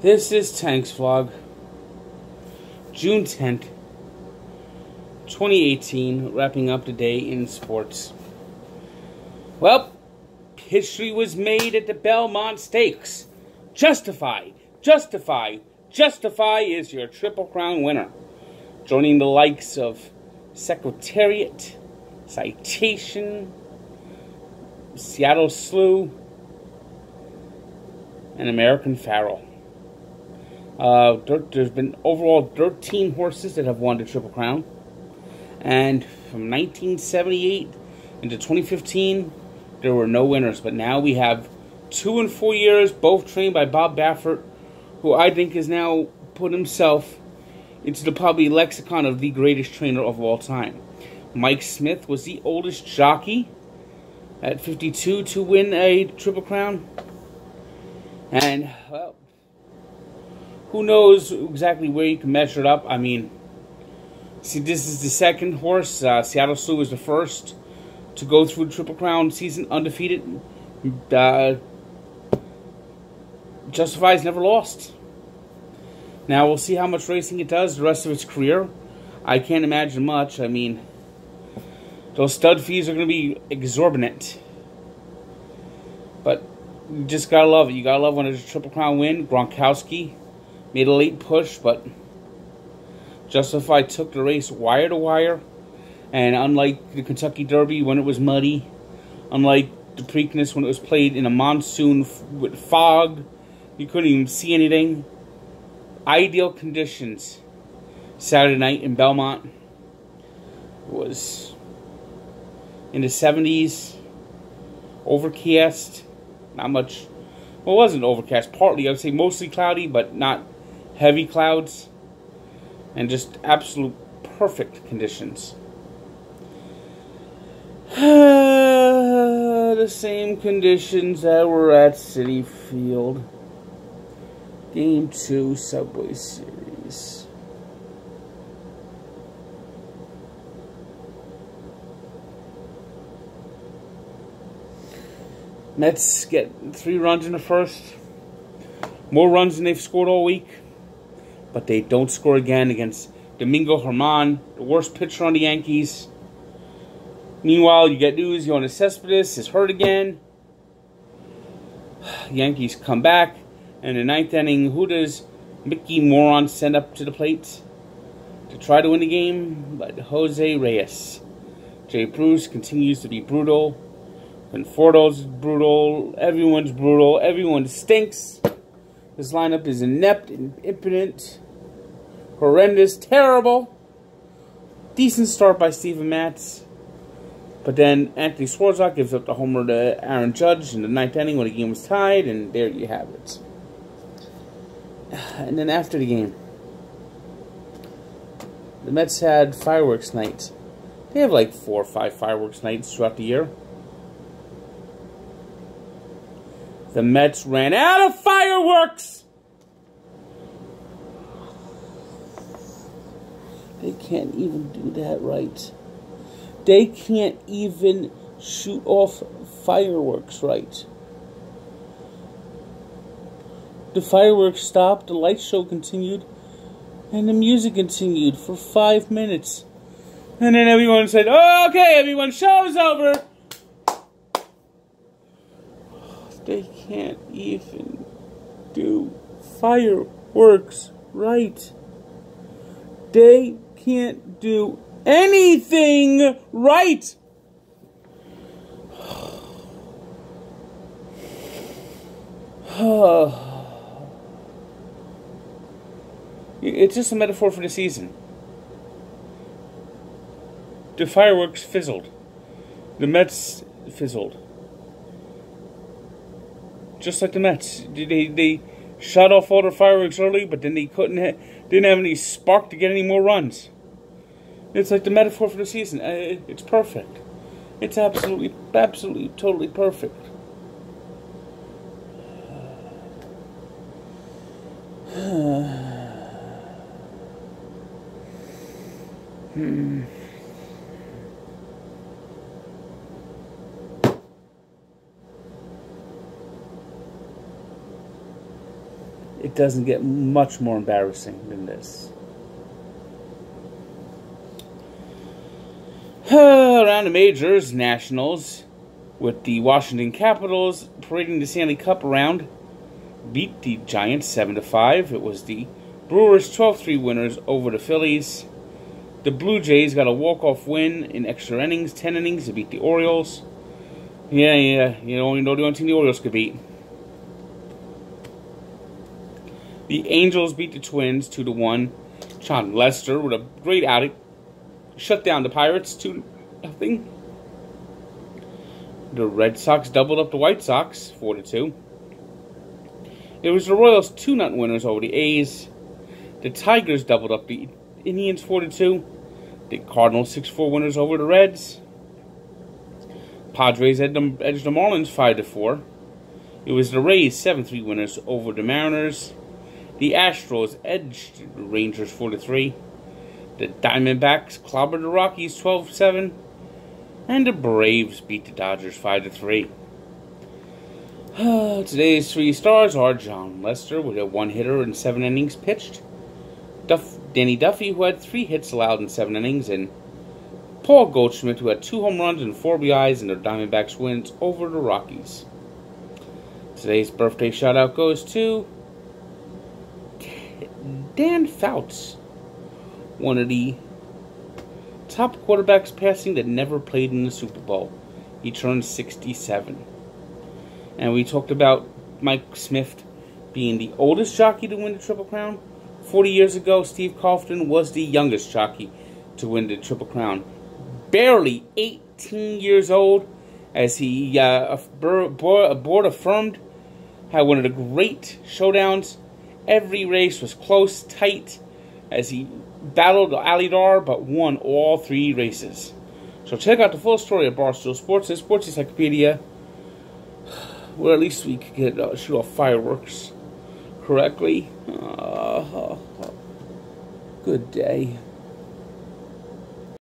This is Tank's Vlog, June 10th, 2018, wrapping up the day in sports. Well, history was made at the Belmont Stakes. Justify is your Triple Crown winner, joining the likes of Secretariat, Citation, Seattle Slew, and American Pharoah. There's been overall 13 horses that have won the Triple Crown. And from 1978 into 2015, there were no winners. But now we have 2 and 4 years, both trained by Bob Baffert, who I think has now put himself into the probably lexicon of the greatest trainer of all time. Mike Smith was the oldest jockey at 52 to win a Triple Crown. And, well, who knows exactly where you can measure it up. I mean, see, this is the second horse. Seattle Slew was the first to go through the Triple Crown season undefeated. Justify's never lost. Now, we'll see how much racing it does the rest of its career. I can't imagine much. I mean, those stud fees are going to be exorbitant. But you just got to love it. You got to love when there's a Triple Crown win. Gronkowski made a late push, but Justify took the race wire to wire. And unlike the Kentucky Derby when it was muddy, unlike the Preakness when it was played in a monsoon with fog, you couldn't even see anything. Ideal conditions. Saturday night in Belmont. It was in the 70s. Overcast. Not much. Well, it wasn't overcast. Partly, I would say mostly cloudy, but not heavy clouds. And just absolute perfect conditions. The same conditions that were at Citi Field. Game 2 Subway Series. Mets get 3 runs in the first. More runs than they've scored all week. But they don't score again against Domingo Germán, the worst pitcher on the Yankees. Meanwhile, you get news Yoenis Cespedes is hurt again. Yankees come back. And in the 9th inning, who does Mickey Moron send up to the plate to try to win the game? But Jose Reyes. Jay Bruce continues to be brutal. Conforto's brutal. Everyone's brutal. Everyone stinks. This lineup is inept and impotent. Horrendous. Terrible. Decent start by Steven Matz. But then Anthony Swarzak gives up the homer to Aaron Judge in the 9th inning when the game was tied. And there you have it. And then after the game, the Mets had fireworks night. They have like 4 or 5 fireworks nights throughout the year. The Mets ran out of fireworks! They can't even do that right. They can't even shoot off fireworks right. The fireworks stopped, the light show continued, and the music continued for 5 minutes. And then everyone said, "Oh, okay, everyone, show's over." They can't even do fireworks right. They can't do anything right. It's just a metaphor for the season. The fireworks fizzled. The Mets fizzled. Just like the Mets. They shut off all their fireworks early, but then they didn't have any spark to get any more runs. It's like the metaphor for the season. It's perfect. It's absolutely, totally perfect. It doesn't get much more embarrassing than this. Around the majors, Nationals, with the Washington Capitals parading the Stanley Cup around, beat the Giants 7-5. It was the Brewers 12-3 winners over the Phillies. The Blue Jays got a walk-off win in extra innings, 10 innings, to beat the Orioles. Yeah, you know the only team the Orioles could beat. The Angels beat the Twins 2-1. Jon Lester with a great outing shut down the Pirates 2-0. The Red Sox doubled up the White Sox 4-2. It was the Royals 2-0 winners over the A's. The Tigers doubled up the Indians 4-2. The Cardinals 6-4 winners over the Reds. Padres edged the Marlins 5-4. It was the Rays 7-3 winners over the Mariners. The Astros edged the Rangers 4-3. The Diamondbacks clobbered the Rockies 12-7. And the Braves beat the Dodgers 5-3. Today's 3 stars are Jon Lester with a 1-hitter in 7 innings pitched. Danny Duffy, who had 3 hits allowed in 7 innings. And Paul Goldschmidt, who had 2 home runs and 4 RBIs in the Diamondbacks wins over the Rockies. Today's birthday shout-out goes to Dan Fouts, one of the top quarterbacks passing that never played in the Super Bowl. He turned 67. And we talked about Mike Smith being the oldest jockey to win the Triple Crown. 40 years ago, Steve Kaufman was the youngest jockey to win the Triple Crown. Barely 18 years old, as he board affirmed, had one of the great showdowns. Every race was close, tight, as he battled Alidar, but won all 3 races. So check out the full story of Barstool Sports and Sports Encyclopedia, where at least we could get shoot off fireworks correctly. Good day.